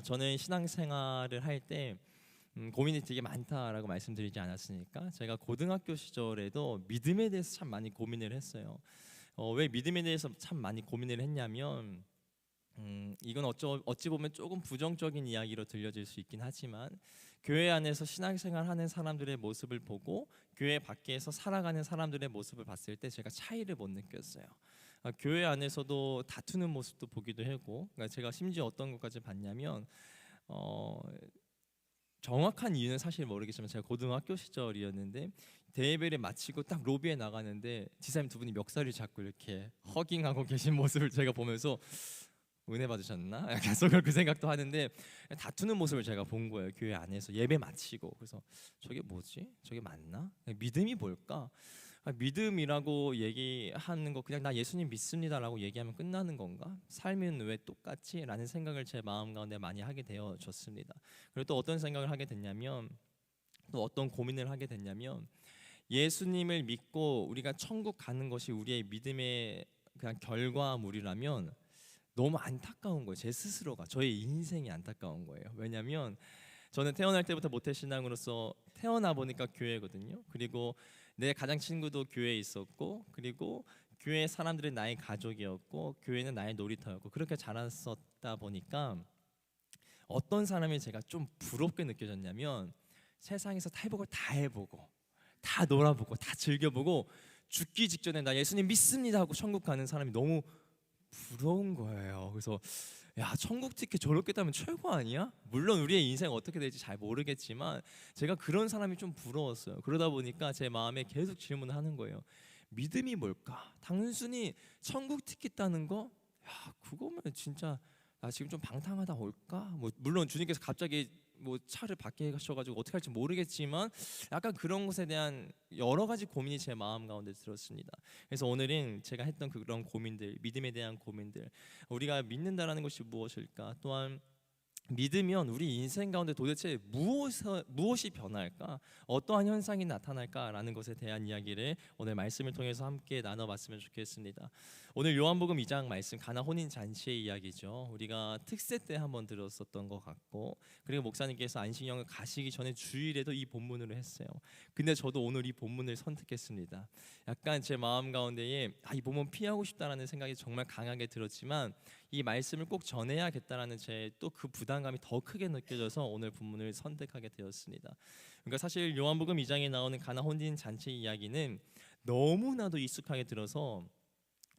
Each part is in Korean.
저는 신앙생활을 할 때 고민이 되게 많다라고 말씀드리지 않았습니까? 제가 고등학교 시절에도 믿음에 대해서 참 많이 고민을 했어요. 왜 믿음에 대해서 참 많이 고민을 했냐면 이건 어찌 보면 조금 부정적인 이야기로 들려질 수 있긴 하지만 교회 안에서 신앙생활 하는 사람들의 모습을 보고 교회 밖에서 살아가는 사람들의 모습을 봤을 때 제가 차이를 못 느꼈어요. 교회 안에서도 다투는 모습도 보기도 하고, 그러니까 제가 심지어 어떤 것까지 봤냐면 어, 정확한 이유는 사실 모르겠지만 제가 고등학교 시절이었는데 대예배를 마치고 딱 로비에 나가는데 지사님 두 분이 멱살을 잡고 이렇게 허깅하고 계신 모습을 제가 보면서 은혜 받으셨나? 약간 속으로 그 생각도 하는데 다투는 모습을 제가 본 거예요. 교회 안에서 예배 마치고. 그래서 저게 뭐지? 저게 맞나? 믿음이 뭘까? 믿음이라고 얘기하는 거 그냥 나 예수님 믿습니다라고 얘기하면 끝나는 건가? 삶은 왜 똑같지? 라는 생각을 제 마음 가운데 많이 하게 되어졌습니다. 그리고 또 어떤 생각을 하게 됐냐면 또 어떤 고민을 하게 됐냐면 예수님을 믿고 우리가 천국 가는 것이 우리의 믿음의 그냥 결과물이라면 너무 안타까운 거예요. 제 스스로가 저의 인생이 안타까운 거예요. 왜냐하면 저는 태어날 때부터 모태신앙으로서 태어나 보니까 교회거든요. 그리고 내 가장 친구도 교회에 있었고, 그리고 교회 사람들은 나의 가족이었고, 교회는 나의 놀이터였고, 그렇게 자랐었다 보니까 어떤 사람이 제가 좀 부럽게 느껴졌냐면 세상에서 다 해보고 다 해보고 다 놀아보고 다 즐겨보고 죽기 직전에 나 예수님 믿습니다 하고 천국 가는 사람이 너무 부러운 거예요. 그래서 야, 천국 티켓 저렇게 따면 최고 아니야? 물론 우리의 인생 어떻게 될지 잘 모르겠지만 제가 그런 사람이 좀 부러웠어요. 그러다 보니까 제 마음에 계속 질문을 하는 거예요. 믿음이 뭘까? 단순히 천국 티켓 따는 거? 야, 그거면 진짜 나 지금 좀 방탕하다 올까? 뭐 물론 주님께서 갑자기 뭐 차를 받게 하셔가지고 어떻게 할지 모르겠지만 약간 그런 것에 대한 여러 가지 고민이 제 마음 가운데 들었습니다. 그래서 오늘은 제가 했던 그런 고민들, 믿음에 대한 고민들, 우리가 믿는다라는 것이 무엇일까? 또한 믿으면 우리 인생 가운데 도대체 무엇이 변할까? 어떠한 현상이 나타날까라는 것에 대한 이야기를 오늘 말씀을 통해서 함께 나눠봤으면 좋겠습니다. 오늘 요한복음 2장 말씀 가나 혼인 잔치의 이야기죠. 우리가 특세 때 한번 들었었던 것 같고, 그리고 목사님께서 안식년을 가시기 전에 주일에도 이 본문으로 했어요. 근데 저도 오늘 이 본문을 선택했습니다. 약간 제 마음 가운데에 이 본문 피하고 싶다라는 생각이 정말 강하게 들었지만 이 말씀을 꼭 전해야겠다라는 제 또 그 부담감이 더 크게 느껴져서 오늘 본문을 선택하게 되었습니다. 그러니까 사실 요한복음 2장에 나오는 가나 혼인 잔치 이야기는 너무나도 익숙하게 들어서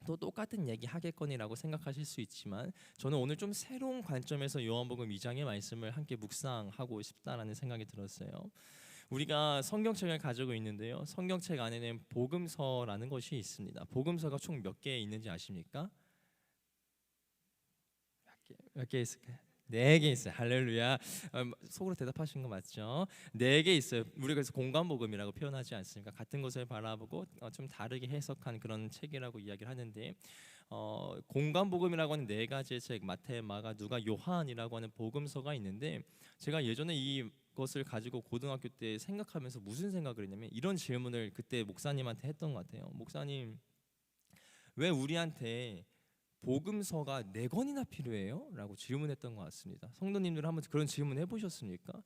또 똑같은 얘기 하겠거니라고 생각하실 수 있지만 저는 오늘 좀 새로운 관점에서 요한복음 2장의 말씀을 함께 묵상하고 싶다라는 생각이 들었어요. 우리가 성경책을 가지고 있는데요. 성경책 안에는 복음서라는 것이 있습니다. 복음서가 총 몇 개 있는지 아십니까? 몇 개 있을까요? 네 개 있어요. 할렐루야. 속으로 대답하신 거 맞죠? 네 개 있어요. 우리가 그래서 공간복음이라고 표현하지 않습니까? 같은 것을 바라보고 좀 다르게 해석한 그런 책이라고 이야기를 하는데 공간복음이라고 하는 네 가지의 책, 마태, 마가, 누가, 요한이라고 하는 복음서가 있는데 제가 예전에 이것을 가지고 고등학교 때 생각하면서 무슨 생각을 했냐면 이런 질문을 그때 목사님한테 했던 것 같아요. 목사님, 왜 우리한테 복음서가 4권이나 필요해요? 라고 질문했던 것 같습니다. 성도님들 한번 그런 질문 해보셨습니까?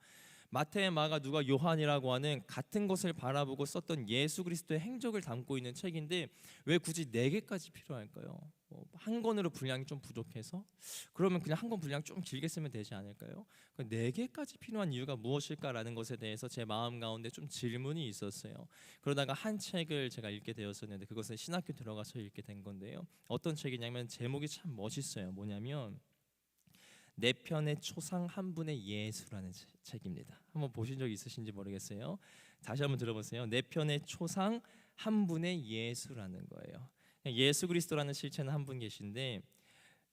마태, 마가, 누가, 요한이라고 하는 같은 것을 바라보고 썼던 예수 그리스도의 행적을 담고 있는 책인데 왜 굳이 4개까지 필요할까요? 한 권으로 분량이 좀 부족해서? 그러면 그냥 한 권 분량 좀 길게 쓰면 되지 않을까요? 4개까지 필요한 이유가 무엇일까라는 것에 대해서 제 마음 가운데 좀 질문이 있었어요. 그러다가 한 책을 제가 읽게 되었었는데 그것은 신학교 들어가서 읽게 된 건데요. 어떤 책이냐면 제목이 참 멋있어요. 뭐냐면 내 편의 초상 한 분의 예수라는 책입니다. 한번 보신 적 있으신지 모르겠어요. 다시 한번 들어보세요. 내 편의 초상 한 분의 예수라는 거예요. 예수 그리스도라는 실체는 한 분 계신데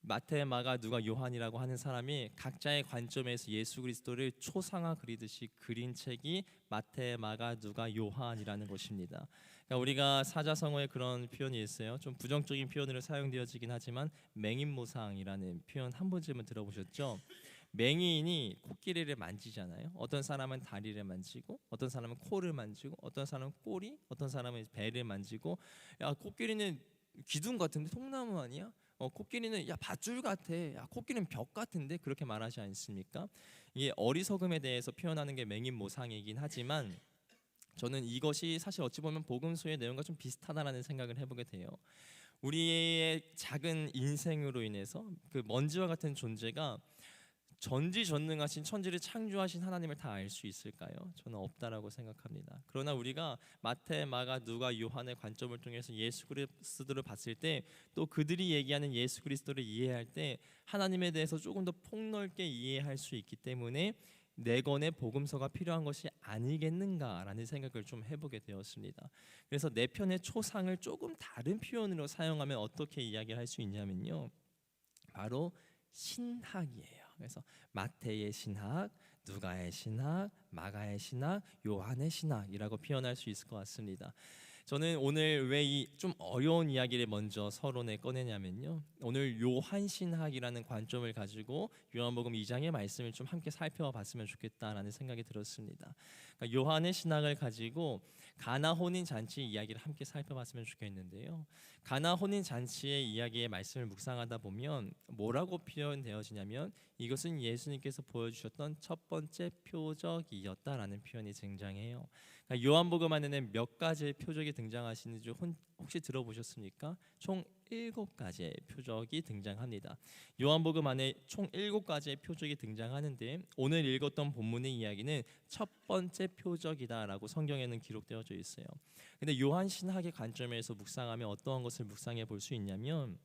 마태, 마가, 누가, 요한이라고 하는 사람이 각자의 관점에서 예수 그리스도를 초상화 그리듯이 그린 책이 마태, 마가, 누가, 요한이라는 것입니다. 그러니까 우리가 사자성어에 그런 표현이 있어요. 좀 부정적인 표현으로 사용되어지긴 하지만 맹인모상이라는 표현 한 번쯤은 들어보셨죠? 맹인이 코끼리를 만지잖아요. 어떤 사람은 다리를 만지고, 어떤 사람은 코를 만지고, 어떤 사람은 꼬리, 어떤 사람은 배를 만지고. 야, 코끼리는 기둥 같은데 통나무 아니야? 코끼리는 야 밧줄 같아, 야 코끼리는 벽 같은데 그렇게 말하지 않습니까? 이게 어리석음에 대해서 표현하는 게 맹인모상이긴 하지만 저는 이것이 사실 어찌 보면 복음서의 내용과 좀 비슷하다라는 생각을 해보게 돼요. 우리의 작은 인생으로 인해서 그 먼지와 같은 존재가 전지전능하신 천지를 창조하신 하나님을 다 알 수 있을까요? 저는 없다라고 생각합니다. 그러나 우리가 마태, 마가, 누가, 요한의 관점을 통해서 예수 그리스도를 봤을 때 또 그들이 얘기하는 예수 그리스도를 이해할 때 하나님에 대해서 조금 더 폭넓게 이해할 수 있기 때문에 네 권의 복음서가 필요한 것이 아니겠는가라는 생각을 좀 해보게 되었습니다. 그래서 네 편의 초상을 조금 다른 표현으로 사용하면 어떻게 이야기를 할 수 있냐면요, 바로 신학이에요. 그래서 마태의 신학, 누가의 신학, 마가의 신학, 요한의 신학이라고 표현할 수 있을 것 같습니다. 저는 오늘 왜 이 좀 어려운 이야기를 먼저 서론에 꺼내냐면요, 오늘 요한 신학이라는 관점을 가지고 요한복음 2장의 말씀을 좀 함께 살펴봤으면 좋겠다라는 생각이 들었습니다. 그러니까 요한의 신학을 가지고 가나 혼인 잔치 이야기를 함께 살펴봤으면 좋겠는데요, 가나 혼인 잔치의 이야기의 말씀을 묵상하다 보면 뭐라고 표현되어지냐면 이것은 예수님께서 보여주셨던 첫 번째 표적이었다라는 표현이 등장해요. 그러니까 요한복음 안에는 몇 가지의 표적이 등장하시는지 혹시 들어보셨습니까? 총 7가지의 표적이 등장합니다. 요한복음 안에 총 7가지의 표적이 등장하는데 오늘 읽었던 본문의 이야기는 첫 번째 표적이다라고 성경에는 기록되어져 있어요. 근데 요한 신학의 관점에서 묵상하면 어떠한 것을 묵상해 볼 수 있냐면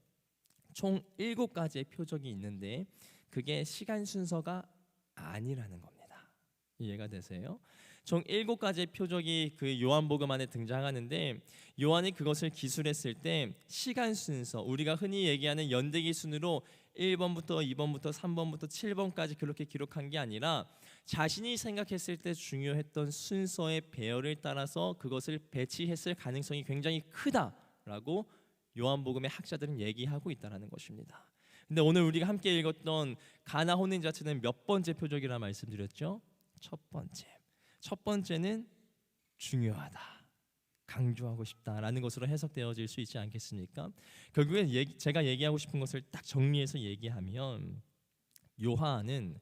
총 7가지의 표적이 있는데 그게 시간 순서가 아니라는 겁니다. 이해가 되세요? 총 7가지의 표적이 그 요한복음 안에 등장하는데 요한이 그것을 기술했을 때 시간 순서, 우리가 흔히 얘기하는 연대기 순으로 1번부터 2번부터 3번부터 7번까지 그렇게 기록한 게 아니라 자신이 생각했을 때 중요했던 순서의 배열을 따라서 그것을 배치했을 가능성이 굉장히 크다라고 요한복음의 학자들은 얘기하고 있다는 것입니다. 근데 오늘 우리가 함께 읽었던 가나 혼인 자체는 몇 번째 표적이라 말씀드렸죠? 첫 번째는 중요하다, 강조하고 싶다라는 것으로 해석되어질 수 있지 않겠습니까? 결국엔 제가 얘기하고 싶은 것을 딱 정리해서 얘기하면 요한은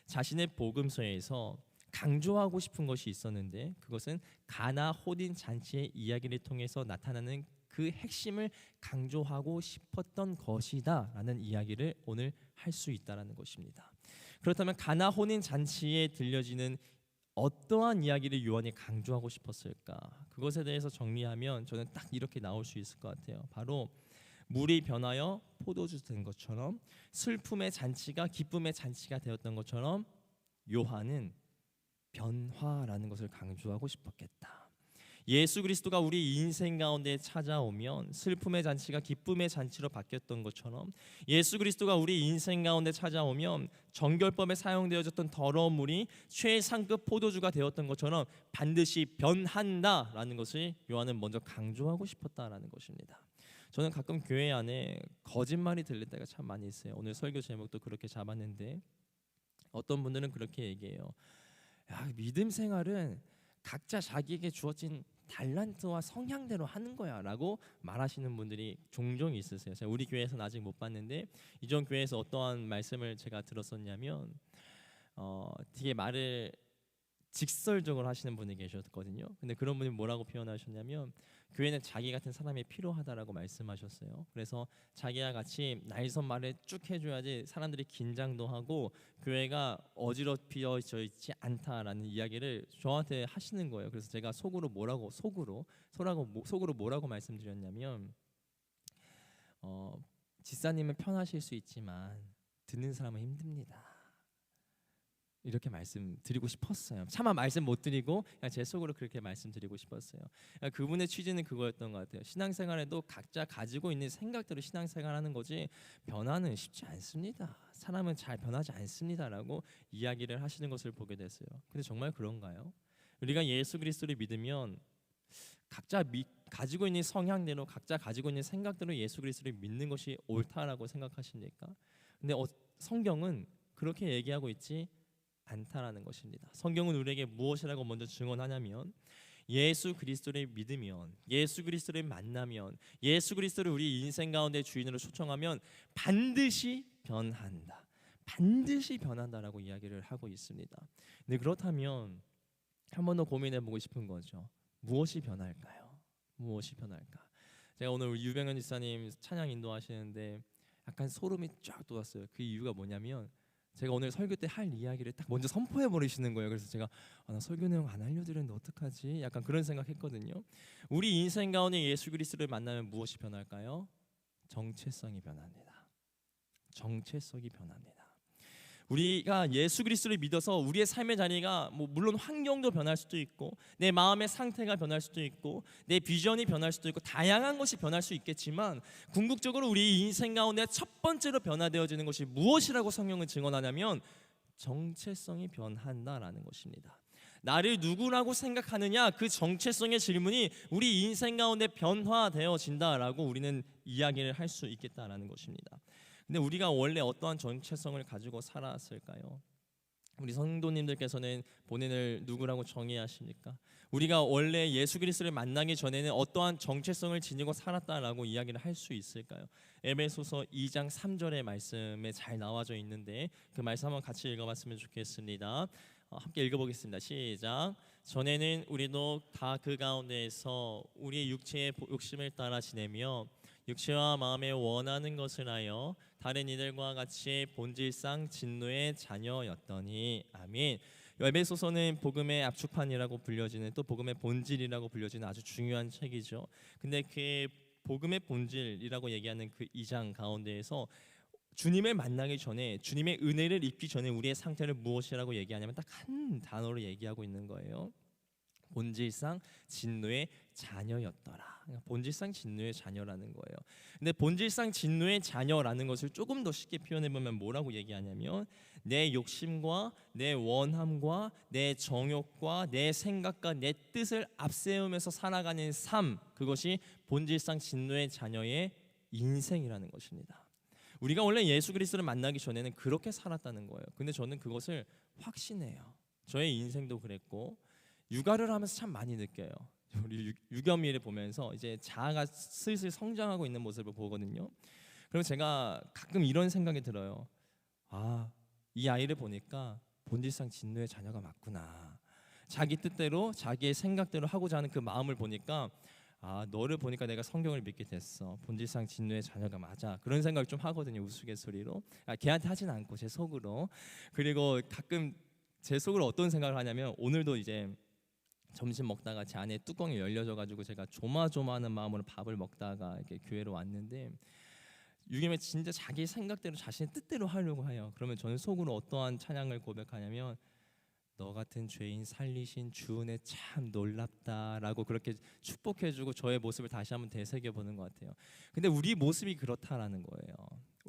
자신의 복음서에서 강조하고 싶은 것이 있었는데 그것은 가나 혼인 잔치의 이야기를 통해서 나타나는 그 핵심을 강조하고 싶었던 것이다라는 이야기를 오늘 할 수 있다라는 것입니다. 그렇다면 가나 혼인 잔치에 들려지는 어떠한 이야기를 요한이 강조하고 싶었을까? 그것에 대해서 정리하면 저는 딱 이렇게 나올 수 있을 것 같아요. 바로 물이 변하여 포도주 된 것처럼 슬픔의 잔치가 기쁨의 잔치가 되었던 것처럼 요한은 변화라는 것을 강조하고 싶었겠다. 예수 그리스도가 우리 인생 가운데 찾아오면 슬픔의 잔치가 기쁨의 잔치로 바뀌었던 것처럼 예수 그리스도가 우리 인생 가운데 찾아오면 정결법에 사용되어졌던 더러운 물이 최상급 포도주가 되었던 것처럼 반드시 변한다라는 것을 요한은 먼저 강조하고 싶었다라는 것입니다. 저는 가끔 교회 안에 거짓말이 들릴 때가 참 많이 있어요. 오늘 설교 제목도 그렇게 잡았는데 어떤 분들은 그렇게 얘기해요. 야, 믿음 생활은 각자 자기에게 주어진 달란트와 성향대로 하는 거야라고 말하시는 분들이 종종 있으세요. 제가 우리 교회에서는 아직 못 봤는데 이전 교회에서 어떠한 말씀을 제가 들었었냐면 되게 말을 직설적으로 하시는 분이 계셨거든요. 근데 그런 분이 뭐라고 표현하셨냐면 교회는 자기 같은 사람이 필요하다라고 말씀하셨어요. 그래서 자기와 같이 날선 말을 쭉 해줘야지 사람들이 긴장도 하고 교회가 어지럽혀져 있지 않다라는 이야기를 저한테 하시는 거예요. 그래서 제가 속으로 뭐라고 말씀드렸냐면 지사님은 편하실 수 있지만 듣는 사람은 힘듭니다. 이렇게 말씀드리고 싶었어요. 차마 말씀 못 드리고 그냥 제 속으로 그렇게 말씀드리고 싶었어요. 그분의 취지는 그거였던 것 같아요. 신앙생활에도 각자 가지고 있는 생각대로 신앙생활하는 거지 변화는 쉽지 않습니다. 사람은 잘 변하지 않습니다라고 이야기를 하시는 것을 보게 됐어요. 근데 정말 그런가요? 우리가 예수 그리스도를 믿으면 각자 가지고 있는 성향대로 각자 가지고 있는 생각대로 예수 그리스도를 믿는 것이 옳다라고 생각하십니까? 근데 성경은 그렇게 얘기하고 있지 않다라는 것입니다. 성경은 우리에게 무엇이라고 먼저 증언하냐면 예수 그리스도를 믿으면, 예수 그리스도를 만나면, 예수 그리스도를 우리 인생 가운데 주인으로 초청하면 반드시 변한다. 반드시 변한다라고 이야기를 하고 있습니다. 근데 그렇다면 한 번 더 고민해 보고 싶은 거죠. 무엇이 변할까요? 무엇이 변할까? 제가 오늘 우리 유병현 지사님 찬양 인도하시는데 약간 소름이 쫙 돋았어요. 그 이유가 뭐냐면 제가 오늘 설교 때 할 이야기를 딱 먼저 선포해 버리시는 거예요. 그래서 제가 나 설교 내용 안 알려드렸는데 어떡하지? 약간 그런 생각했거든요. 우리 인생 가운데 예수 그리스도를 만나면 무엇이 변할까요? 정체성이 변합니다. 정체성이 변합니다. 우리가 예수 그리스도를 믿어서 우리의 삶의 자리가 물론 환경도 변할 수도 있고 내 마음의 상태가 변할 수도 있고 내 비전이 변할 수도 있고 다양한 것이 변할 수 있겠지만 궁극적으로 우리 인생 가운데 첫 번째로 변화되어지는 것이 무엇이라고 성경은 증언하냐면 정체성이 변한다라는 것입니다. 나를 누구라고 생각하느냐, 그 정체성의 질문이 우리 인생 가운데 변화되어진다라고 우리는 이야기를 할 수 있겠다라는 것입니다. 근데 우리가 원래 어떠한 정체성을 가지고 살아왔을까요? 우리 성도님들께서는 본인을 누구라고 정의하십니까? 우리가 원래 예수 그리스도를 만나기 전에는 어떠한 정체성을 지니고 살았다라고 이야기를 할 수 있을까요? 에베소서 2장 3절의 말씀에 잘 나와져 있는데 그 말씀 한번 같이 읽어봤으면 좋겠습니다. 함께 읽어보겠습니다. 시작. 전에는 우리도 다 그 가운데에서 우리의 육체의 욕심을 따라 지내며 육체와 마음에 원하는 것을 하여 다른 이들과 같이 본질상 진노의 자녀였더니. 아멘. 에베소서는 복음의 압축판이라고 불려지는, 또 복음의 본질이라고 불려지는 아주 중요한 책이죠. 근데 그 복음의 본질이라고 얘기하는 그 2장 가운데에서 주님을 만나기 전에, 주님의 은혜를 입기 전에 우리의 상태를 무엇이라고 얘기하냐면 딱 한 단어로 얘기하고 있는 거예요. 본질상 진노의 자녀였더라. 본질상 진노의 자녀라는 거예요. 근데 본질상 진노의 자녀라는 것을 조금 더 쉽게 표현해 보면 뭐라고 얘기하냐면 내 욕심과 내 원함과 내 정욕과 내 생각과 내 뜻을 앞세우면서 살아가는 삶, 그것이 본질상 진노의 자녀의 인생이라는 것입니다. 우리가 원래 예수 그리스도를 만나기 전에는 그렇게 살았다는 거예요. 근데 저는 그것을 확신해요. 저의 인생도 그랬고 육아를 하면서 참 많이 느껴요. 우리 유겸이를 보면서 이제 자아가 슬슬 성장하고 있는 모습을 보거든요. 그리고 제가 가끔 이런 생각이 들어요. 이 아이를 보니까 본질상 진노의 자녀가 맞구나. 자기 뜻대로 자기의 생각대로 하고자 하는 그 마음을 보니까 너를 보니까 내가 성경을 믿게 됐어. 본질상 진노의 자녀가 맞아. 그런 생각을 좀 하거든요. 우스갯소리로. 걔한테 하진 않고 제 속으로. 그리고 가끔 제 속으로 어떤 생각을 하냐면 오늘도 이제 점심 먹다가 제 안에 뚜껑이 열려져 가지고 제가 조마조마하는 마음으로 밥을 먹다가 이렇게 교회로 왔는데 유겸이 진짜 자기 생각대로 자신의 뜻대로 하려고 해요. 그러면 저는 속으로 어떠한 찬양을 고백하냐면 너 같은 죄인 살리신 주 은혜 참 놀랍다라고 그렇게 축복해주고 저의 모습을 다시 한번 되새겨보는 것 같아요. 근데 우리 모습이 그렇다라는 거예요.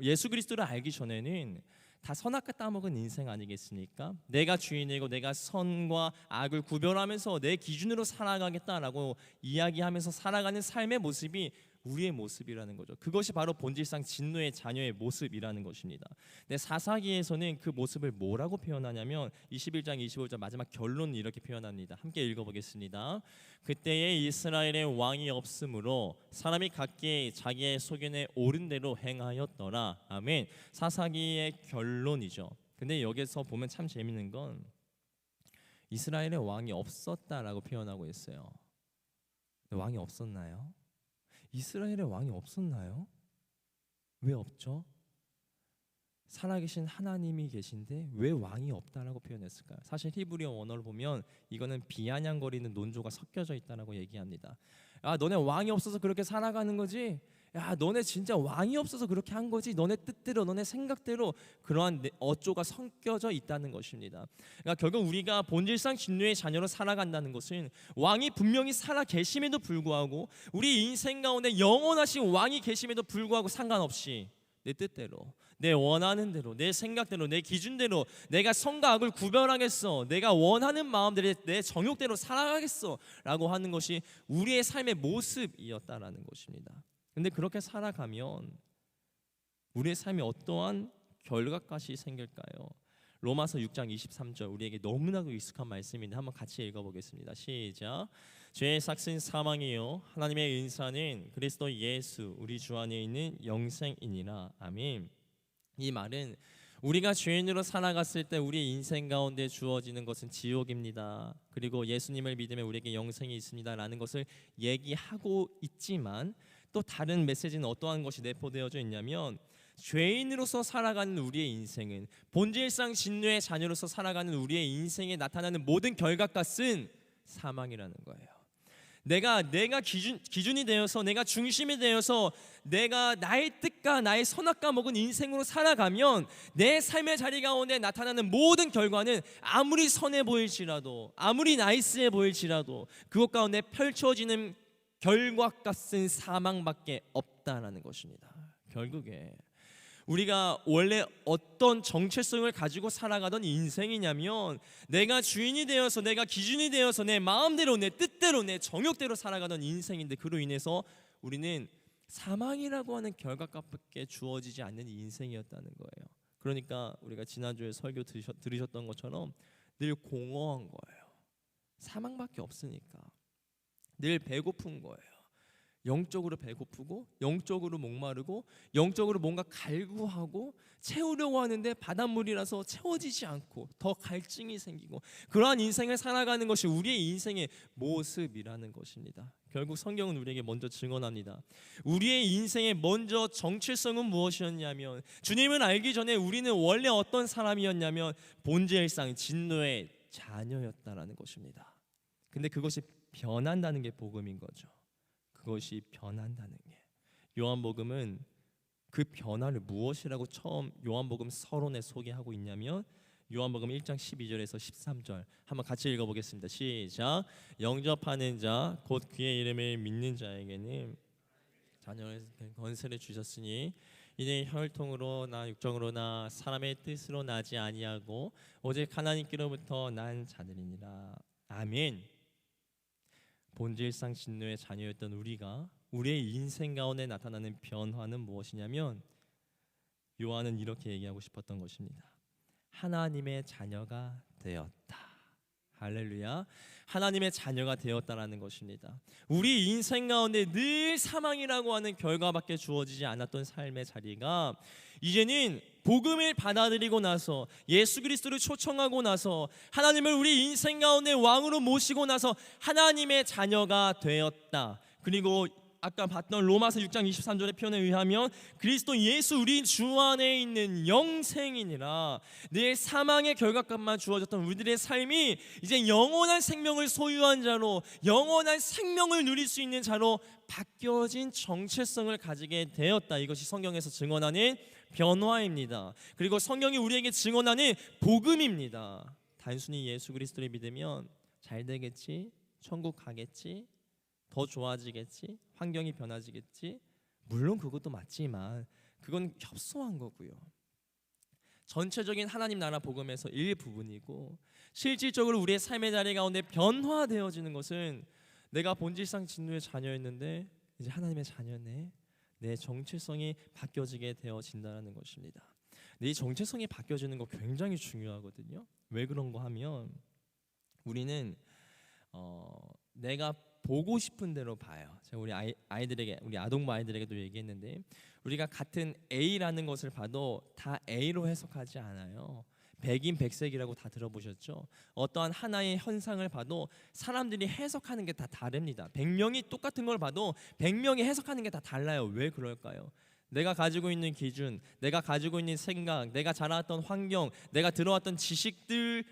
예수 그리스도를 알기 전에는 다 선악과 따먹은 인생 아니겠습니까? 내가 주인이고 내가 선과 악을 구별하면서 내 기준으로 살아가겠다라고 이야기하면서 살아가는 삶의 모습이 우리의 모습이라는 거죠. 그것이 바로 본질상 진노의 자녀의 모습이라는 것입니다. 근데 사사기에서는 그 모습을 뭐라고 표현하냐면 21장 25절 마지막 결론을 이렇게 표현합니다. 함께 읽어보겠습니다. 그때에 이스라엘의 왕이 없으므로 사람이 각기 자기의 소견에 옳은 대로 행하였더라. 아멘. 사사기의 결론이죠. 근데 여기서 보면 참 재밌는 건 이스라엘의 왕이 없었다라고 표현하고 있어요. 왕이 없었나요? 이스라엘의 왕이 없었나요? 왜 없죠? 살아계신 하나님이 계신데 왜 왕이 없다라고 표현했을까요? 사실 히브리어 원어를 보면 이거는 비아냥거리는 논조가 섞여져 있다라고 얘기합니다. 너네 왕이 없어서 그렇게 살아가는 거지? 너네 진짜 왕이 없어서 그렇게 한 거지? 너네 뜻대로 너네 생각대로 그러한 어조가 섞여져 있다는 것입니다. 그러니까 결국 우리가 본질상 진노의 자녀로 살아간다는 것은 왕이 분명히 살아 계심에도 불구하고 우리 인생 가운데 영원하신 왕이 계심에도 불구하고 상관없이 내 뜻대로 내 원하는 대로 내 생각대로 내 기준대로 내가 선과 악을 구별하겠어, 내가 원하는 마음대로 내 정욕대로 살아가겠어 라고 하는 것이 우리의 삶의 모습이었다라는 것입니다. 근데 그렇게 살아가면 우리의 삶에 어떠한 결과값이 생길까요? 로마서 6장 23절 우리에게 너무나도 익숙한 말씀인데 한번 같이 읽어보겠습니다. 시작. 죄의 삭은 사망이요 하나님의 은사는 그리스도 예수 우리 주 안에 있는 영생이니라. 아멘. 이 말은 우리가 죄인으로 살아갔을 때 우리의 인생 가운데 주어지는 것은 지옥입니다. 그리고 예수님을 믿으면 우리에게 영생이 있습니다 라는 것을 얘기하고 있지만 또 다른 메시지는 어떠한 것이 내포되어져 있냐면 죄인으로서 살아가는 우리의 인생은 본질상 진노의 자녀로서 살아가는 우리의 인생에 나타나는 모든 결과값은 사망이라는 거예요. 내가 기준이 되어서 내가 중심이 되어서 내가 나의 뜻과 나의 선악과 먹은 인생으로 살아가면 내 삶의 자리 가운데 나타나는 모든 결과는 아무리 선해 보일지라도 아무리 나이스해 보일지라도 그것 가운데 펼쳐지는 결과값은 사망밖에 없다라는 것입니다. 결국에 우리가 원래 어떤 정체성을 가지고 살아가던 인생이냐면 내가 주인이 되어서 내가 기준이 되어서 내 마음대로 내 뜻대로 내 정욕대로 살아가던 인생인데 그로 인해서 우리는 사망이라고 하는 결과값밖에 주어지지 않는 인생이었다는 거예요. 그러니까 우리가 지난주에 설교 들으셨던 것처럼 늘 공허한 거예요. 사망밖에 없으니까 늘 배고픈 거예요. 영적으로 배고프고 영적으로 목마르고 영적으로 뭔가 갈구하고 채우려고 하는데 바닷물이라서 채워지지 않고 더 갈증이 생기고 그러한 인생을 살아가는 것이 우리의 인생의 모습이라는 것입니다. 결국 성경은 우리에게 먼저 증언합니다. 우리의 인생의 먼저 정체성은 무엇이었냐면 주님을 알기 전에 우리는 원래 어떤 사람이었냐면 본질상 진노의 자녀였다라는 것입니다. 근데 그것이 변한다는 게 복음인 거죠. 그것이 변한다는 게 요한복음은 그 변화를 무엇이라고 처음 요한복음 서론에 소개하고 있냐면 요한복음 1장 12절에서 13절 한번 같이 읽어보겠습니다. 시작. 영접하는 자 곧 그의 이름을 믿는 자에게는 자녀의 권세를 주셨으니 이는 혈통으로나 육정으로나 사람의 뜻으로 나지 아니하고 오직 하나님께로부터 난 자들이니라. 아멘. 본질상 진노의 자녀였던 우리가 우리의 인생 가운데 나타나는 변화는 무엇이냐면 요한은 이렇게 얘기하고 싶었던 것입니다. 하나님의 자녀가 되었다. 할렐루야. 하나님의 자녀가 되었다라는 것입니다. 우리 인생 가운데 늘 사망이라고 하는 결과밖에 주어지지 않았던 삶의 자리가 이제는 복음을 받아들이고 나서 예수 그리스도를 초청하고 나서 하나님을 우리 인생 가운데 왕으로 모시고 나서 하나님의 자녀가 되었다. 그리고 아까 봤던 로마서 6장 23절의 표현에 의하면 그리스도 예수 우리 주 안에 있는 영생이니라. 늘 사망의 결과값만 주어졌던 우리들의 삶이 이제 영원한 생명을 소유한 자로 영원한 생명을 누릴 수 있는 자로 바뀌어진 정체성을 가지게 되었다. 이것이 성경에서 증언하는 변화입니다. 그리고 성경이 우리에게 증언하는 복음입니다. 단순히 예수 그리스도를 믿으면 잘 되겠지, 천국 가겠지, 더 좋아지겠지, 환경이 변화지겠지. 물론 그것도 맞지만 그건 협소한 거고요. 전체적인 하나님 나라 복음에서 일부분이고 실질적으로 우리의 삶의 자리 가운데 변화되어지는 것은 내가 본질상 진노의 자녀였는데 이제 하나님의 자녀네. 내 정체성이 바뀌어지게 되어진다는 것입니다. 이 정체성이 바뀌어지는 거 굉장히 중요하거든요. 왜 그런가 하면 우리는 내가 보고 싶은 대로 봐요. 제가 우리 아이들에게 우리 아동부 아이들에게도 얘기했는데 우리가 같은 A라는 것을 봐도 다 A로 해석하지 않아요. 백인 백색이라고 다 들어보셨죠? 어떠한 하나의 현상을 봐도 사람들이 해석하는 게 다 다릅니다. 100명이 똑같은 걸 봐도 100명이 해석하는 게 다 달라요. 왜 그럴까요? 내가 가지고 있는 기준, 내가 가지고 있는 생각, 내가 자라왔던 환경, 내가 들어왔던 지식들을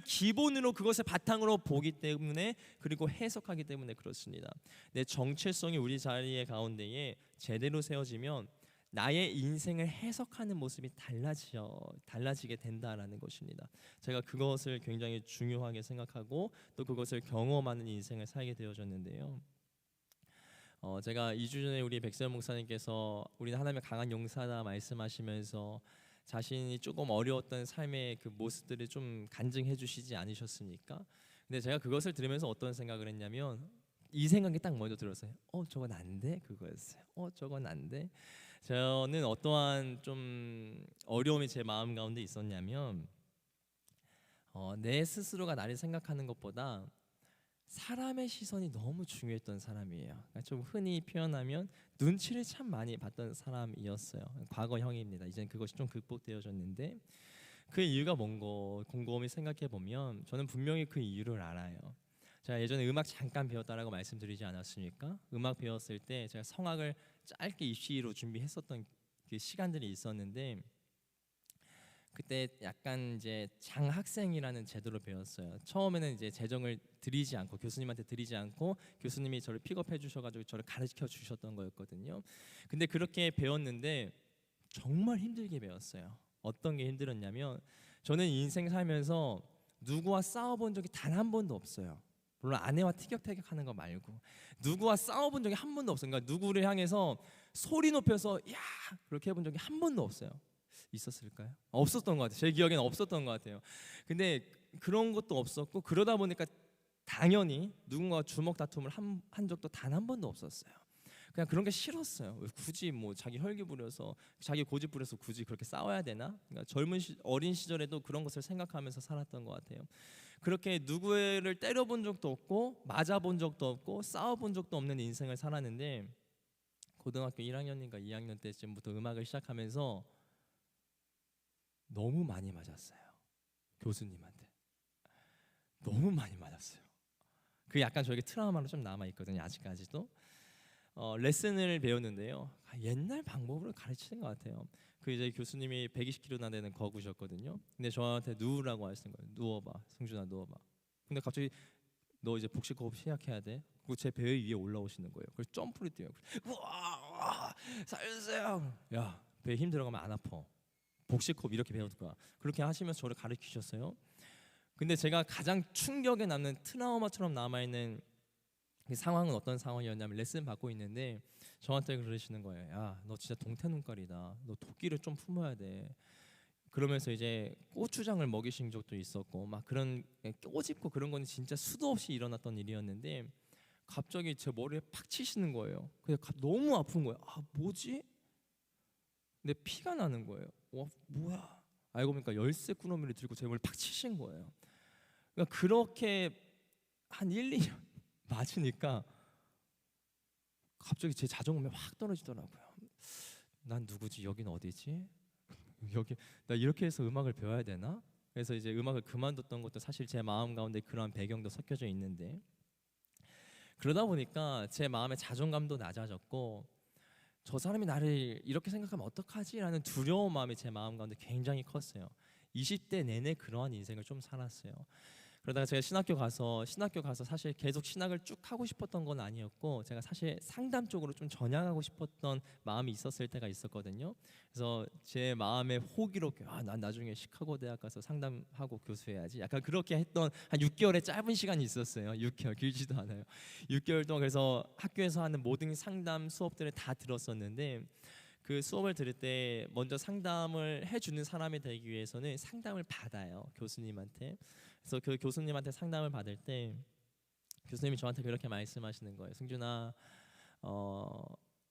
기본으로 그것을 바탕으로 보기 때문에 그리고 해석하기 때문에 그렇습니다. 내 정체성이 우리 자리의 가운데에 제대로 세워지면 나의 인생을 해석하는 모습이 달라지게 된다라는 것입니다. 제가 그것을 굉장히 중요하게 생각하고 또 그것을 경험하는 인생을 살게 되어졌는데요. 제가 2주 전에 우리 백세현 목사님께서 우리는 하나님의 강한 용사다 말씀하시면서 자신이 조금 어려웠던 삶의 그 모습들을 좀 간증해 주시지 않으셨습니까? 근데 제가 그것을 들으면서 어떤 생각을 했냐면 이 생각이 딱 먼저 들었어요. 저건 안 돼? 그거였어요. 저건 안 돼? 저는 어떠한 좀 어려움이 제 마음 가운데 있었냐면 내 스스로가 나를 생각하는 것보다 사람의 시선이 너무 중요했던 사람이에요. 그러니까 좀 흔히 표현하면 눈치를 참 많이 봤던 사람이었어요. 과거형입니다. 이제는 그것이 좀 극복되어졌는데 그 이유가 뭔가 곰곰이 생각해 보면 저는 분명히 그 이유를 알아요. 제가 예전에 음악 잠깐 배웠다라고 말씀드리지 않았습니까? 음악 배웠을 때 제가 성악을 짧게 입시로 준비했었던 그 시간들이 있었는데 그때 약간 이제 장학생이라는 제도를 배웠어요. 처음에는 이제 재정을 드리지 않고 교수님한테 드리지 않고 교수님이 저를 픽업해 주셔가지고 저를 가르쳐 주셨던 거였거든요. 근데 그렇게 배웠는데 정말 힘들게 배웠어요. 어떤 게 힘들었냐면 저는 인생 살면서 누구와 싸워본 적이 단 한 번도 없어요. 물론 아내와 티격태격하는 거 말고 누구와 싸워본 적이 한 번도 없어요. 그러니까 누구를 향해서 소리 높여서 야 그렇게 해본 적이 한 번도 없어요. 있었을까요? 없었던 것 같아요. 제 기억에는 없었던 것 같아요. 근데 그런 것도 없었고 그러다 보니까 당연히 누군가와 주먹 다툼을 한 적도 단 한 번도 없었어요. 그냥 그런 게 싫었어요. 왜 굳이 뭐 자기 혈기 부려서 자기 고집 부려서 굳이 그렇게 싸워야 되나? 그러니까 어린 시절에도 그런 것을 생각하면서 살았던 것 같아요. 그렇게 누구를 때려본 적도 없고 맞아본 적도 없고 싸워본 적도 없는 인생을 살았는데 고등학교 1학년인가 2학년 때쯤부터 음악을 시작하면서 너무 많이 맞았어요. 교수님한테 너무 많이 맞았어요. 그 약간 저에게 트라우마로 좀 남아 있거든요. 아직까지도. 레슨을 배웠는데요. 옛날 방법으로 가르치는 것 같아요. 그 이제 교수님이 120kg나 되는 거구셨거든요. 근데 저한테 누우라고 하시는 거예요. 누워봐, 승준아 누워봐. 근데 갑자기 너 이제 복식호흡 시작해야 돼. 그리고 제 배 위에 올라오시는 거예요. 그래서 점프를 뛰어요. 우와, 살려주세요. 야, 배 힘 들어가면 안 아파. 복식호흡 이렇게 배울 거야. 그렇게 하시면서 저를 가르치셨어요. 근데 제가 가장 충격에 남는 트라우마처럼 남아있는 그 상황은 어떤 상황이었냐면 레슨 받고 있는데 저한테 그러시는 거예요. 야, 너 진짜 동태 눈깔이다. 너 도끼를 좀 품어야 돼. 그러면서 이제 고추장을 먹이신 적도 있었고 막 그런 꼬집고 그런 건 진짜 수도 없이 일어났던 일이었는데 갑자기 제 머리에 팍 치시는 거예요. 그래서 너무 아픈 거예요. 아 뭐지? 근데 피가 나는 거예요. 와 뭐야? 알고 보니까 열쇠 꾸러미를 들고 제 머리를 팍 치신 거예요. 그러니까 그렇게 한 1, 2년 맞으니까 갑자기 제 자존감이 확 떨어지더라고요. 난 누구지? 여긴 어디지? 여기 나 이렇게 해서 음악을 배워야 되나? 그래서 이제 음악을 그만뒀던 것도 사실 제 마음 가운데 그런 배경도 섞여져 있는데 그러다 보니까 제 마음의 자존감도 낮아졌고 저 사람이 나를 이렇게 생각하면 어떡하지라는 두려운 마음이 제 마음 가운데 굉장히 컸어요. 20대 내내 그러한 인생을 좀 살았어요. 그러다가 제가 신학교 가서 사실 계속 신학을 쭉 하고 싶었던 건 아니었고 제가 사실 상담 쪽으로 좀 전향하고 싶었던 마음이 있었을 때가 있었거든요. 그래서 제 마음의 호기롭게 난 나중에 시카고 대학 가서 상담하고 교수해야지. 약간 그렇게 했던 한 6개월의 짧은 시간이 있었어요. 6개월 길지도 않아요. 6개월 동안 그래서 학교에서 하는 모든 상담 수업들을 다 들었었는데 그 수업을 들을 때 먼저 상담을 해주는 사람이 되기 위해서는 상담을 받아요. 교수님한테. 그래서 그 교수님한테 상담을 받을 때 교수님이 저한테 그렇게 말씀하시는 거예요. 승준아,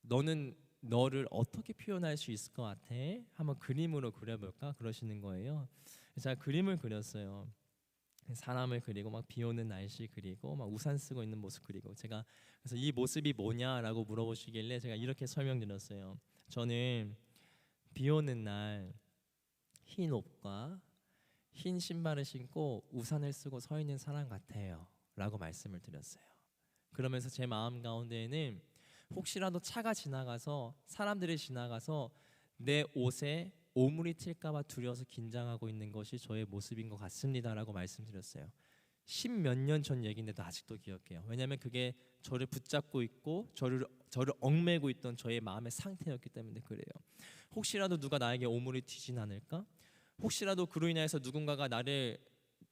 너는 너를 어떻게 표현할 수 있을 것 같아? 한번 그림으로 그려볼까? 그러시는 거예요. 그래서 제가 그림을 그렸어요. 사람을 그리고 막 비 오는 날씨 그리고 막 우산 쓰고 있는 모습 그리고 제가 그래서 이 모습이 뭐냐라고 물어보시길래 제가 이렇게 설명드렸어요. 저는 비 오는 날 흰 옷과 흰 신발을 신고 우산을 쓰고 서 있는 사람 같아요 라고 말씀을 드렸어요. 그러면서 제 마음 가운데에는 혹시라도 차가 지나가서 사람들이 지나가서 내 옷에 오물이 튈까봐 두려워서 긴장하고 있는 것이 저의 모습인 것 같습니다 라고 말씀드렸어요. 10몇 년 전 얘기인데도 아직도 기억해요. 왜냐하면 그게 저를 붙잡고 있고 저를 얽매고 있던 저의 마음의 상태였기 때문에 그래요. 혹시라도 누가 나에게 오물이 튀진 않을까? 혹시라도 그로 인해서 누군가가 나를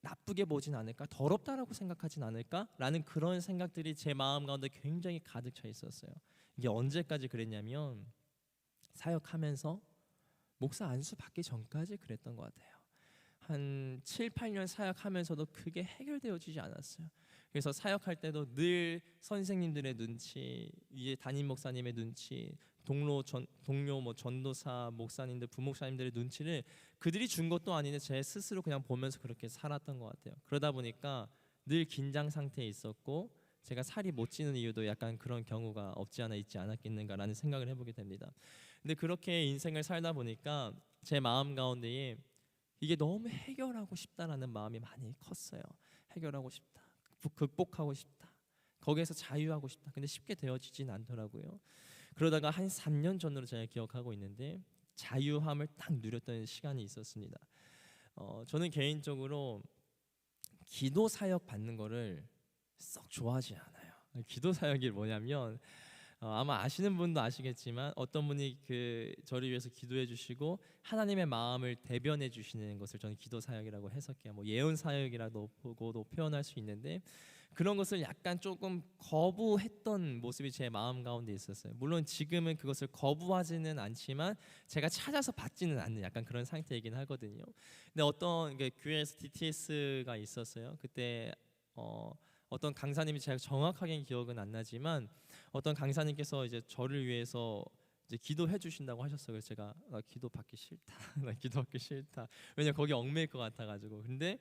나쁘게 보진 않을까? 더럽다라고 생각하진 않을까? 라는 그런 생각들이 제 마음 가운데 굉장히 가득 차 있었어요. 이게 언제까지 그랬냐면 사역하면서 목사 안수 받기 전까지 그랬던 것 같아요. 한 7, 8년 사역하면서도 그게 해결되어지지 않았어요. 그래서 사역할 때도 늘 선생님들의 눈치, 위에 담임 목사님의 눈치, 동료 뭐 전도사, 목사님들, 부목사님들의 눈치를 그들이 준 것도 아닌데 제 스스로 그냥 보면서 그렇게 살았던 것 같아요. 그러다 보니까 늘 긴장 상태에 있었고 제가 살이 못 찌는 이유도 약간 그런 경우가 없지 않아 있지 않았겠는가라는 생각을 해보게 됩니다. 근데 그렇게 인생을 살다 보니까 제 마음 가운데에 이게 너무 해결하고 싶다라는 마음이 많이 컸어요. 해결하고 싶다, 극복하고 싶다, 거기에서 자유하고 싶다. 근데 쉽게 되어지진 않더라고요. 그러다가 한 3년 전으로 제가 기억하고 있는데 자유함을 딱 누렸던 시간이 있었습니다. 저는 개인적으로 기도 사역 받는 거를 썩 좋아하지 않아요. 기도 사역이 뭐냐면 아마 아시는 분도 아시겠지만 어떤 분이 그 저를 위해서 기도해 주시고 하나님의 마음을 대변해 주시는 것을 저는 기도 사역이라고 해석해요. 뭐 예언 사역이라도 보고도 표현할 수 있는데 그런 것을 약간 조금 거부했던 모습이 제 마음 가운데 있었어요. 물론 지금은 그것을 거부하지는 않지만 제가 찾아서 받지는 않는 약간 그런 상태이긴 하거든요. 근데 어떤 교회에서 DTS가 있었어요. 그때 어떤 강사님이 제가 정확하게는 기억은 안 나지만 어떤 강사님께서 이제 저를 위해서 이제 기도해 주신다고 하셨어요. 그래서 제가 나 기도 받기 싫다. 나 기도 받기 싫다. 왜냐 거기 얽매일 것 같아가지고. 근데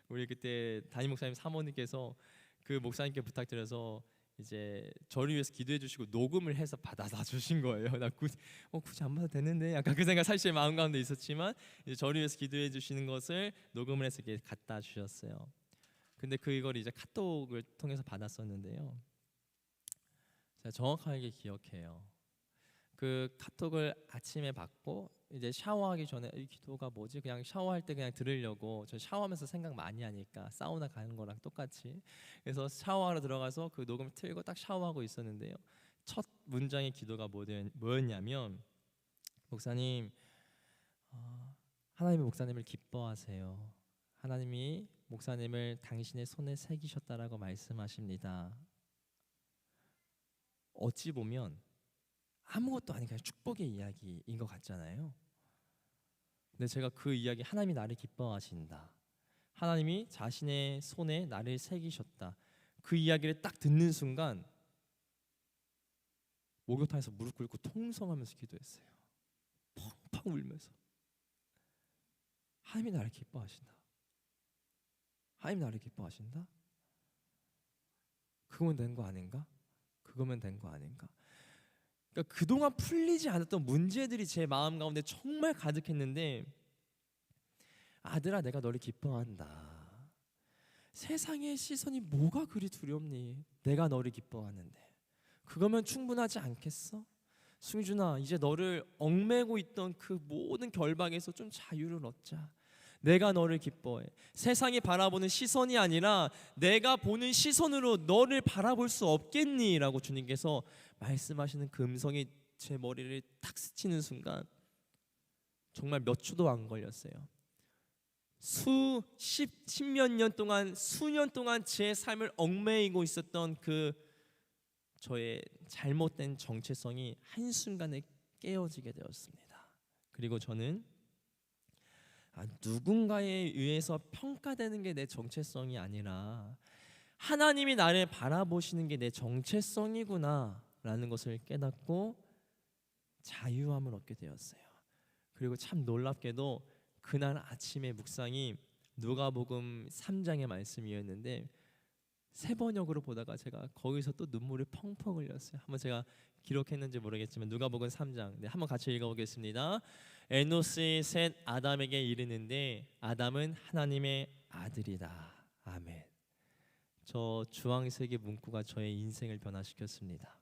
우리 그때 담임 목사님 사모님께서 그 목사님께 부탁드려서 이제 저를 위해서 기도해 주시고 녹음을 해서 받아다 주신 거예요. 나 굳이 안 받아도 되는데 약간 그 생각 사실 마음 가운데 있었지만 이제 저를 위해서 기도해 주시는 것을 녹음을 해서 이렇게 갖다 주셨어요. 근데 그걸 이제 카톡을 통해서 받았었는데요. 제가 정확하게 기억해요. 그 카톡을 아침에 받고 이제 샤워하기 전에 이 기도가 뭐지? 그냥 샤워할 때 그냥 들으려고 저 샤워하면서 생각 많이 하니까 사우나 가는 거랑 똑같이 그래서 샤워하러 들어가서 그 녹음 틀고 딱 샤워하고 있었는데요. 첫 문장의 기도가 뭐였냐면 목사님 하나님이 목사님을 기뻐하세요. 하나님이 목사님을 당신의 손에 새기셨다라고 말씀하십니다. 어찌 보면 아무것도 아닌 그냥 축복의 이야기인 것 같잖아요. 근데 제가 그 이야기 하나님이 나를 기뻐하신다, 하나님이 자신의 손에 나를 새기셨다, 그 이야기를 딱 듣는 순간 목욕탕에서 무릎 꿇고 통성하면서 기도했어요. 펑펑 울면서 하나님이 나를 기뻐하신다, 하나님 나를 기뻐하신다. 그거면 된 거 아닌가? 그거면 된 거 아닌가? 그러니까 그동안 풀리지 않았던 문제들이 제 마음 가운데 정말 가득했는데 아들아 내가 너를 기뻐한다. 세상의 시선이 뭐가 그리 두렵니? 내가 너를 기뻐하는데 그거면 충분하지 않겠어? 승준아 이제 너를 얽매고 있던 그 모든 결박에서 좀 자유를 얻자. 내가 너를 기뻐해. 세상이 바라보는 시선이 아니라 내가 보는 시선으로 너를 바라볼 수 없겠니? 라고 주님께서 말씀하시는 그 음성이 제 머리를 탁 스치는 순간 정말 몇 초도 안 걸렸어요. 십몇 년 동안 수년 동안 제 삶을 얽매이고 있었던 그 저의 잘못된 정체성이 한순간에 깨어지게 되었습니다. 그리고 저는 누군가에 의해서 평가되는 게 내 정체성이 아니라 하나님이 나를 바라보시는 게 내 정체성이구나 라는 것을 깨닫고 자유함을 얻게 되었어요. 그리고 참 놀랍게도 그날 아침의 묵상이 누가복음 3장의 말씀이었는데 세번역으로 보다가 제가 거기서 또 눈물을 펑펑 흘렸어요. 한번 제가 기록했는지 모르겠지만 누가복음 3장 한번 같이 읽어보겠습니다. 에노스의 셋 아담에게 이르는데 아담은 하나님의 아들이다. 아멘. 저 주황색의 문구가 저의 인생을 변화시켰습니다.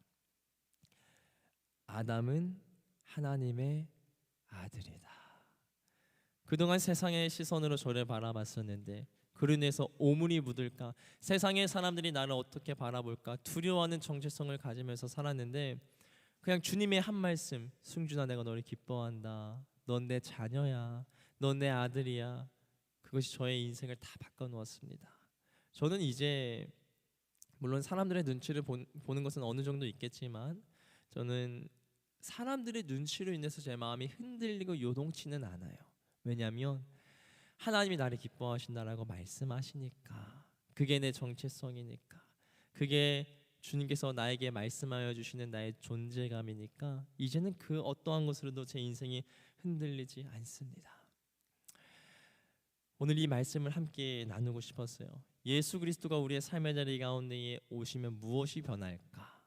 아담은 하나님의 아들이다. 그동안 세상의 시선으로 저를 바라봤었는데 그로 인해서 오물이 묻을까, 세상의 사람들이 나를 어떻게 바라볼까 두려워하는 정체성을 가지면서 살았는데 그냥 주님의 한 말씀, 승준아 내가 너를 기뻐한다, 넌 내 자녀야, 넌 내 아들이야, 그것이 저의 인생을 다 바꿔놓았습니다. 저는 이제 물론 사람들의 눈치를 보는 것은 어느 정도 있겠지만 저는 사람들의 눈치로 인해서 제 마음이 흔들리고 요동치는 않아요. 왜냐하면 하나님이 나를 기뻐하신다라고 말씀하시니까 그게 내 정체성이니까, 그게 주님께서 나에게 말씀하여 주시는 나의 존재감이니까 이제는 그 어떠한 것으로도 제 인생이 흔들리지 않습니다. 오늘 이 말씀을 함께 나누고 싶었어요. 예수 그리스도가 우리의 삶의 자리 가운데에 오시면 무엇이 변할까?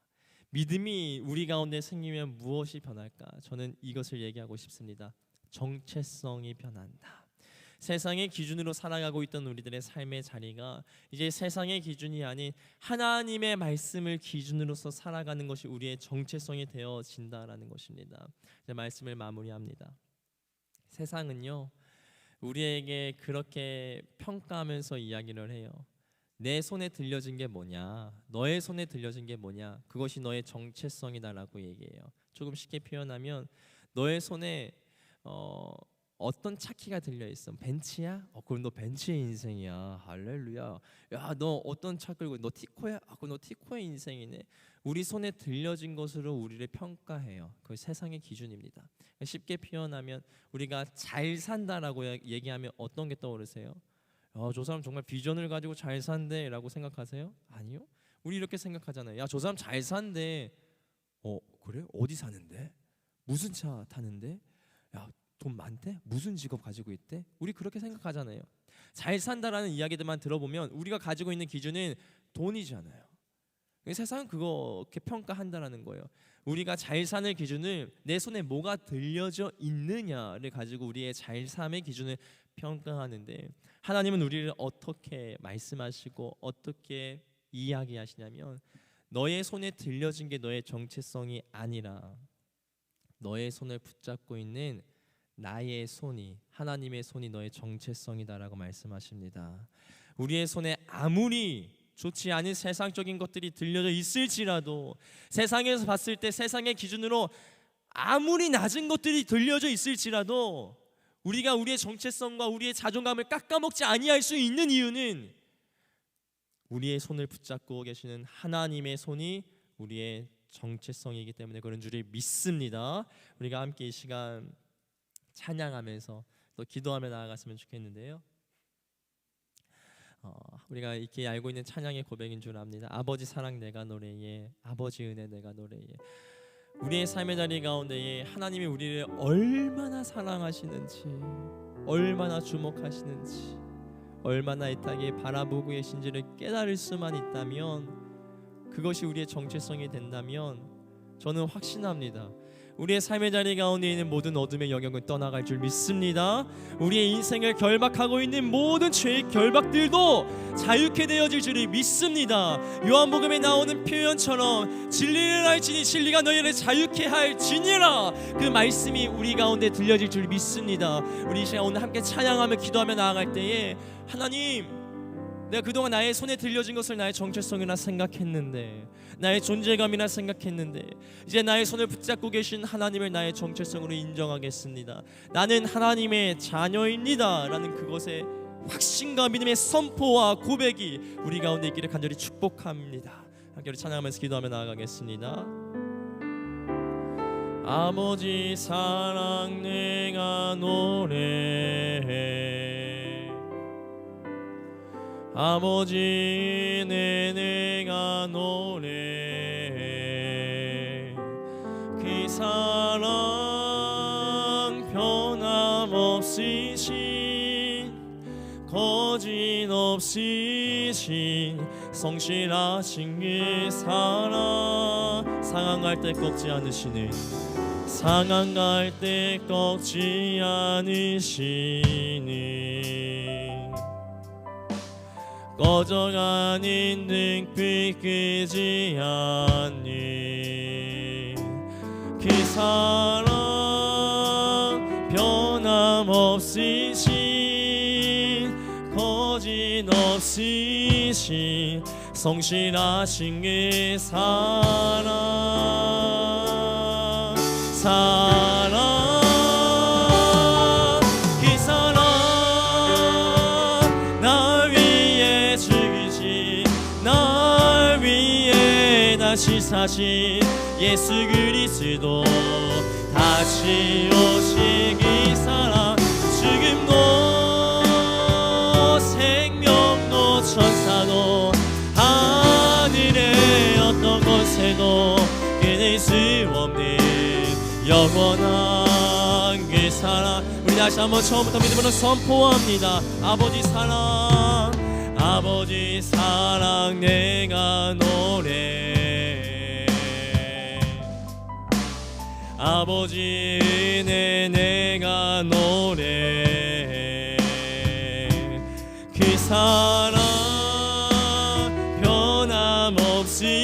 믿음이 우리 가운데 생기면 무엇이 변할까? 저는 이것을 얘기하고 싶습니다. 정체성이 변한다. 세상의 기준으로 살아가고 있던 우리들의 삶의 자리가 이제 세상의 기준이 아닌 하나님의 말씀을 기준으로서 살아가는 것이 우리의 정체성이 되어진다라는 것입니다. 이제 말씀을 마무리합니다. 세상은요, 우리에게 그렇게 평가하면서 이야기를 해요. 내 손에 들려진 게 뭐냐, 너의 손에 들려진 게 뭐냐, 그것이 너의 정체성이다라고 얘기해요. 조금 쉽게 표현하면 너의 손에 어떤 차키가 들려있어. 벤치야? 그럼 너 벤치의 인생이야. 할렐루야. 야, 너 어떤 차 끌고, 너 티코야? 그럼 너 티코의 인생이네. 우리 손에 들려진 것으로 우리를 평가해요. 그게 세상의 기준입니다. 쉽게 표현하면 우리가 잘 산다라고 얘기하면 어떤 게 떠오르세요? 저 사람 정말 비전을 가지고 잘 산대 라고 생각하세요? 아니요. 우리 이렇게 생각하잖아요. 야, 저 사람 잘 산대. 그래? 어디 사는데? 무슨 차 타는데? 야, 돈 많대? 무슨 직업 가지고 있대? 우리 그렇게 생각하잖아요. 잘 산다라는 이야기들만 들어보면 우리가 가지고 있는 기준은 돈이잖아요. 세상은 그렇게 평가한다라는 거예요. 우리가 잘 사는 기준을 내 손에 뭐가 들려져 있느냐를 가지고 우리의 잘 삶의 기준을 평가하는데, 하나님은 우리를 어떻게 말씀하시고 어떻게 이야기하시냐면, 너의 손에 들려진 게 너의 정체성이 아니라 너의 손을 붙잡고 있는 나의 손이, 하나님의 손이 너의 정체성이다라고 말씀하십니다. 우리의 손에 아무리 좋지 않은 세상적인 것들이 들려져 있을지라도, 세상에서 봤을 때 세상의 기준으로 아무리 낮은 것들이 들려져 있을지라도 우리가 우리의 정체성과 우리의 자존감을 깎아먹지 아니할 수 있는 이유는 우리의 손을 붙잡고 계시는 하나님의 손이 우리의 정체성이기 때문에 그런 줄을 믿습니다. 우리가 함께 이 시간 찬양하면서 또 기도하며 나아갔으면 좋겠는데요. 우리가 이렇게 알고 있는 찬양의 고백인 줄 압니다. 아버지 사랑 내가 노래해, 아버지 은혜 내가 노래해. 우리의 삶의 자리 가운데에 하나님이 우리를 얼마나 사랑하시는지, 얼마나 주목하시는지, 얼마나 이 땅에 바라보고 계신지를 깨달을 수만 있다면, 그것이 우리의 정체성이 된다면 저는 확신합니다. 우리의 삶의 자리 가운데 있는 모든 어둠의 영역은 떠나갈 줄 믿습니다. 우리의 인생을 결박하고 있는 모든 죄의 결박들도 자유케 되어질 줄을 믿습니다. 요한복음에 나오는 표현처럼 진리를 알지니 진리가 너희를 자유케 할지니라, 그 말씀이 우리 가운데 들려질 줄 믿습니다. 우리 이 시간 오늘 함께 찬양하며 기도하며 나아갈 때에, 하나님, 내가 그동안 나의 손에 들려진 것을 나의 정체성이라 생각했는데, 나의 존재감이라 생각했는데, 이제 나의 손을 붙잡고 계신 하나님을 나의 정체성으로 인정하겠습니다. 나는 하나님의 자녀입니다 라는 그것의 확신과 믿음의 선포와 고백이 우리 가운데 있기를 간절히 축복합니다. 함께 우리 찬양하면서 기도하며 나아가겠습니다. 아버지 사랑 내가 노래해, 아버지 은혜 내가 노래해. 그 사랑 변함없으신, 거짓없으신 성실하신 그 사랑, 상한 갈 때 꺾지 않으시는, 상한 갈 때 꺾지 않으시는, 꺼져가는 등불 끄지 않는 그 사랑 변함없으신, 거짓없으신 성실하신 그 사랑, 그 사랑 날 위해 죽으신, 날 위해 다시 사신 예수 그리스도, 다시 오신 그 사랑, 죽음도 생명도 천사도 수 없는 영원한 그 사랑. 우리 다시 한번 처음부터 믿음으로 선포합니다. 아버지 사랑, 아버지 사랑 내가 노래, 아버지 은혜 내가 노래. 그 사랑 변함없으신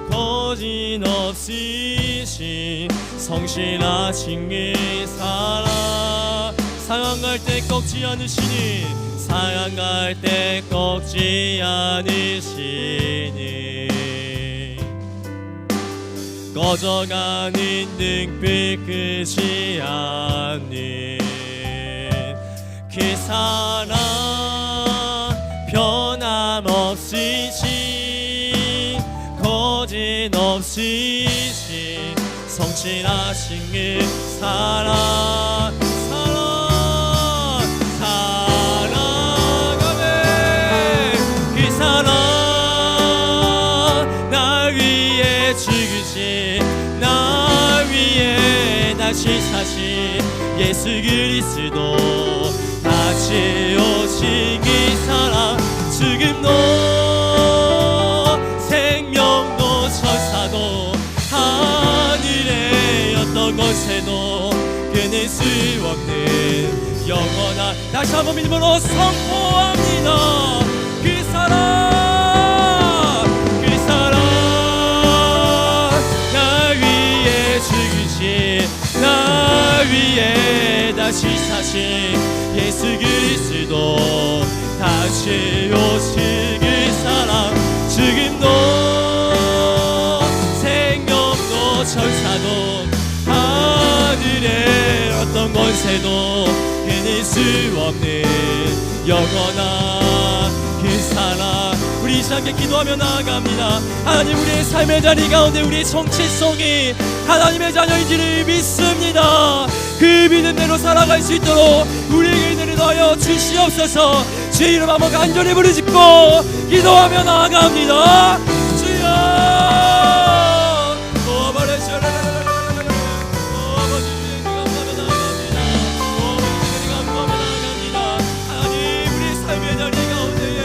거짓없으신 성실하신 그 사랑. 상한 갈 때 꺾지 않으시니, 상한 갈 때 꺾지 않으시니, 꺼져가는 등불 끄지 않는 그 사랑 변함없으신 거짓없으신 성실하신 그 사랑. 사랑하네 그 사랑. 나 위에 죽으신, 나 위에 다시 사신 예수 그리스도, 다시 오신 그 사랑. 죽음도 생명도 천사도 하늘의 어떤 권세도 끊을 수 없는 영원한. 다시 한번 믿음으로 선포합니다. 그 사랑, 그 사랑. 나 위에 죽으신, 나 위에 다시 사신 예수 그리스도, 다시 오실 그 사랑. 죽음도 생명도 천사도 하늘의 어떤 권세도 끊을 수 없는 영원한 그 사랑. 우리 이 시간에 기도하며 나아갑니다. 하나님, 우리의 삶의 자리 가운데 우리의 정체성이 하나님의 자녀인지를 믿습니다. 그 믿음대로 살아갈 수 있도록 우리에게 은혜를 더하여 주시옵소서. 주의 이름 한번 간절히 부르짖고 기도하며 나아갑니다. 주여, 하나님, 우리의 삶의 자리 가운데에,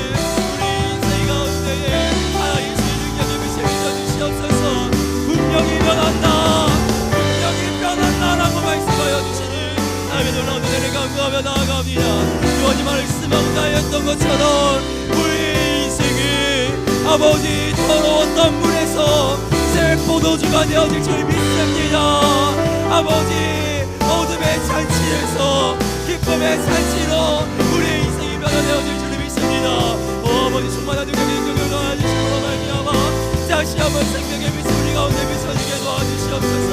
우리 인생 가운데에 하나님 주의 능력을 비춰 주시옵소서. 분명히 변한다, 분명히 변한다라고 말씀하여 주시는 하나님의 놀라운 은혜를 간구하며 나아갑니다. 주님 말씀하고 나였던 것처럼 우리의 인생을 아버지 더러웠던 물에서 새 포도주가 되어질 줄 믿습니다. 아버지, 어둠의 잔치에서 기쁨의 잔치로 우리의 인생이 변화되어질 줄 믿습니다. 아버지, 충만한 능력을 도와주시므로 말미암아 다시 한번 생명의 빛을 우리 가운데 비춰지게 도와주시옵소서.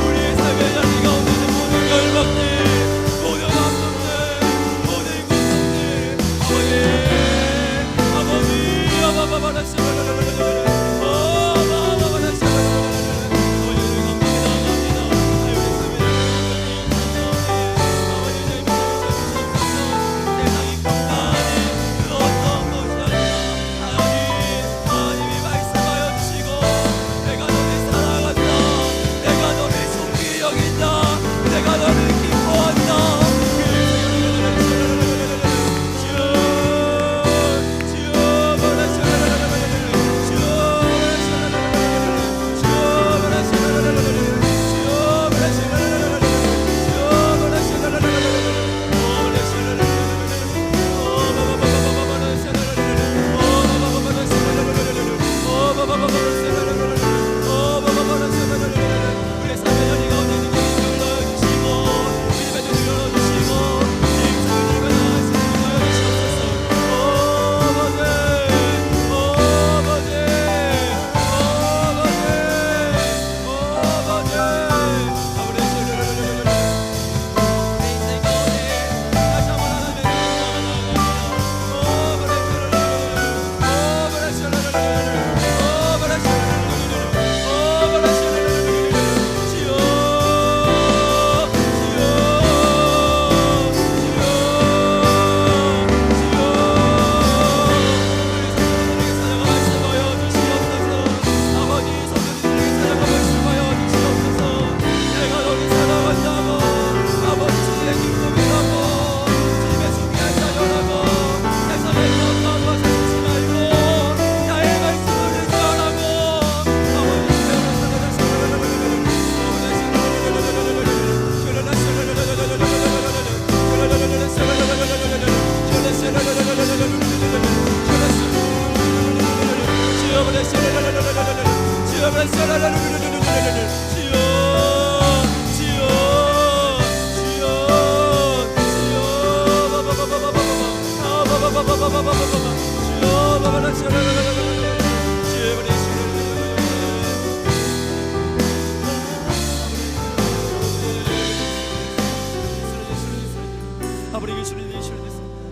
우리의 삶의 자리 가운데 있는 모든 열방들, 모든 감동들, 모든 고통들, 아버지, 하나님이 말씀하여 주시고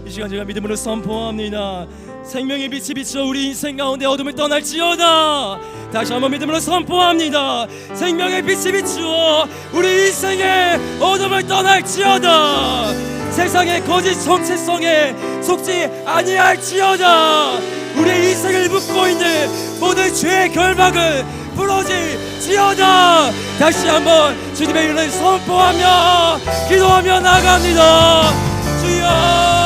이 시간 제가 믿음으로 선포합니다. 생명의 빛이 비쳐 우리 인생 가운데 어둠을 떠날지어다. 다시 한번 믿음으로 선포합니다. 생명의 빛이 비추어 우리 인생의 어둠을 떠날지어다. 세상의 거짓 정체성에 속지 아니할지어다. 우리 인생을 묶고 있는 모든 죄의 결박을 부러질지어다. 다시 한번 주님의 이름을 선포하며 기도하며 나갑니다. 주여.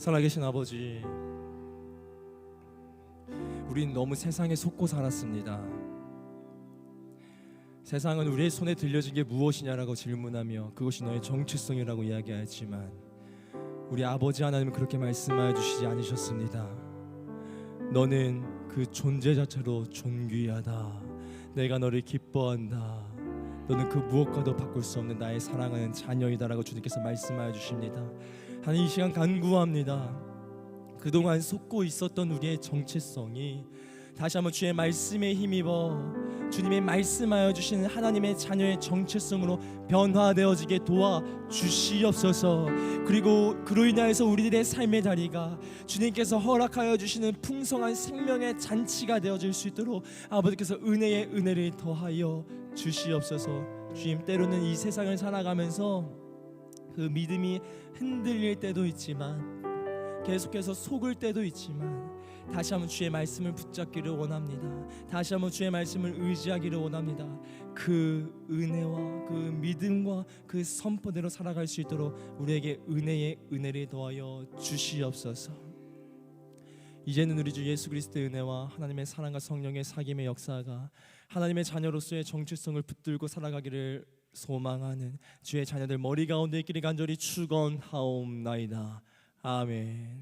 살아계신 아버지, 우린 너무 세상에 속고 살았습니다. 세상은 우리의 손에 들려진 게 무엇이냐라고 질문하며 그것이 너의 정체성이라고 이야기하지만 우리 아버지 하나님은 그렇게 말씀하여 주시지 않으셨습니다. 너는 그 존재 자체로 존귀하다. 내가 너를 기뻐한다. 너는 그 무엇과도 바꿀 수 없는 나의 사랑하는 자녀이다라고 주님께서 말씀하여 주십니다. 하나님, 이 시간 간구합니다. 그동안 속고 있었던 우리의 정체성이 다시 한번 주의 말씀에 힘입어 주님의 말씀하여 주시는 하나님의 자녀의 정체성으로 변화되어지게 도와주시옵소서. 그리고 그로 인하여서 우리들의 삶의 다리가 주님께서 허락하여 주시는 풍성한 생명의 잔치가 되어질 수 있도록 아버지께서 은혜의 은혜를 더하여 주시옵소서. 주님, 때로는 이 세상을 살아가면서 그 믿음이 흔들릴 때도 있지만 계속해서 속을 때도 있지만 다시 한번 주의 말씀을 붙잡기를 원합니다. 다시 한번 주의 말씀을 의지하기를 원합니다. 그 은혜와 그 믿음과 그 선포대로 살아갈 수 있도록 우리에게 은혜를 더하여 주시옵소서. 이제는 우리 주 예수 그리스도의 은혜와 하나님의 사랑과 성령의 사귐의 역사가 하나님의 자녀로서의 정체성을 붙들고 살아가기를 소망하는 주의 자녀들 머리 가운데 있기를 간절히 축원하옵나이다. 아멘.